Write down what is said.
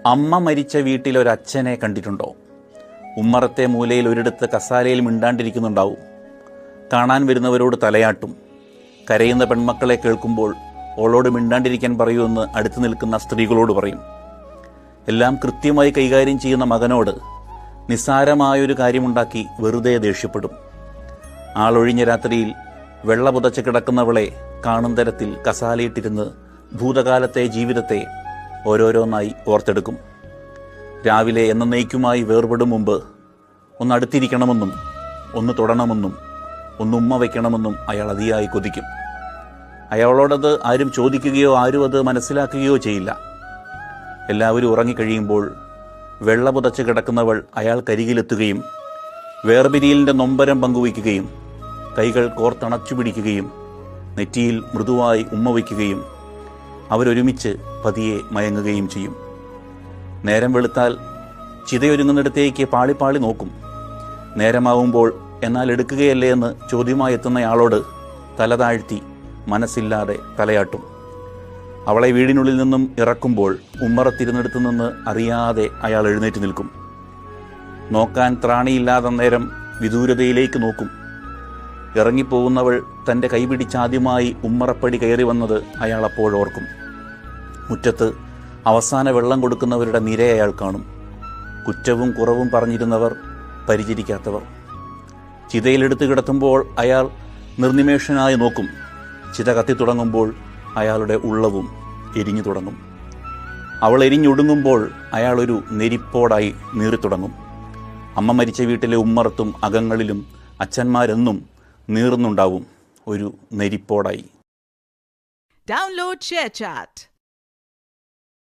അമ്മ മരിച്ച വീട്ടിലൊരച്ഛനെ കണ്ടിട്ടുണ്ടോ? ഉമ്മറത്തെ മൂലയിൽ ഒരിടത്ത് കസാലയിൽ മിണ്ടാണ്ടിരിക്കുന്നുണ്ടാവും. കാണാൻ വരുന്നവരോട് തലയാട്ടും. കരയുന്ന പെൺമക്കളെ കേൾക്കുമ്പോൾ ഓളോട് മിണ്ടാണ്ടിരിക്കാൻ പറയുമെന്ന് അടുത്തു നിൽക്കുന്ന സ്ത്രീകളോട് പറയും. എല്ലാം കൃത്യമായി കൈകാര്യം ചെയ്യുന്ന മകനോട് നിസ്സാരമായൊരു കാര്യമുണ്ടാക്കി വെറുതെ ദേഷ്യപ്പെടും. ആളൊഴിഞ്ഞ രാത്രിയിൽ വെള്ള പുതച്ച് കിടക്കുന്നവളെ കാണും തരത്തിൽ കസാലയിട്ടിരുന്ന് ഭൂതകാലത്തെ ജീവിതത്തെ ഓരോരോന്നായി ഓർത്തെടുക്കും. രാവിലെ എന്നേക്കുമായി വേർപെടും മുമ്പ് ഒന്ന് അടുത്തിരിക്കണമെന്നും ഒന്ന് തൊടണമെന്നും ഒന്ന് ഉമ്മ വയ്ക്കണമെന്നും അയാൾ അതിയായി കൊതിക്കും. അയാളോടത് ആരും ചോദിക്കുകയോ ആരും അത് മനസ്സിലാക്കുകയോ ചെയ്യില്ല. എല്ലാവരും ഉറങ്ങിക്കഴിയുമ്പോൾ വെള്ള പുതച്ച് കിടക്കുന്നവൾ അയാൾക്കരികിലെത്തുകയും വേർപിരിയലിൻ്റെ നൊമ്പരം പങ്കുവയ്ക്കുകയും കൈകൾ കോർത്തണച്ചു പിടിക്കുകയും നെറ്റിയിൽ മൃദുവായി ഉമ്മ വയ്ക്കുകയും അവരൊരുമിച്ച് പതിയെ മയങ്ങുകയും ചെയ്യും. നേരം വെളുത്താൽ ചിതയൊരുങ്ങുന്നിടത്തേക്ക് പാളിപ്പാളി നോക്കും. നേരമാവുമ്പോൾ എന്നാൽ എടുക്കുകയല്ലേ എന്ന് ചോദ്യമായി എത്തുന്നയാളോട് തല താഴ്ത്തി മനസ്സില്ലാതെ തലയാട്ടും. അവളെ വീടിനുള്ളിൽ നിന്നും ഇറക്കുമ്പോൾ ഉമ്മറത്തിരുന്നിടത്തു നിന്ന് അറിയാതെ അയാൾ എഴുന്നേറ്റ് നിൽക്കും. നോക്കാൻ ത്രാണിയില്ലാതെ നേരം വിദൂരതയിലേക്ക് നോക്കും. ഇറങ്ങിപ്പോകുന്നവൾ തൻ്റെ കൈപിടിച്ചാദ്യമായി ഉമ്മറപ്പടി കയറി വന്നത് അയാൾ അപ്പോഴോർക്കും. മുറ്റത്ത് അവസാന വെള്ളം കൊടുക്കുന്നവരുടെ നിര അയാൾ കാണും. കുറ്റവും കുറവും പറഞ്ഞിരുന്നവർ, പരിചരിക്കാത്തവർ. ചിതയിലെടുത്ത് കിടത്തുമ്പോൾ അയാൾ നിർനിമേഷനായി നോക്കും. ചിത കത്തിത്തുടങ്ങുമ്പോൾ അയാളുടെ ഉള്ളവും എരിഞ്ഞു തുടങ്ങും. അവൾ എരിഞ്ഞൊടുങ്ങുമ്പോൾ അയാളൊരു നെരിപ്പോടായി നീറിത്തുടങ്ങും. അമ്മ മരിച്ച വീട്ടിലെ ഉമ്മറത്തും അകങ്ങളിലും അച്ഛന്മാരെന്നും നീറുന്നുണ്ടാവും ഒരു നെരിപ്പോടായി. Download ShareChat.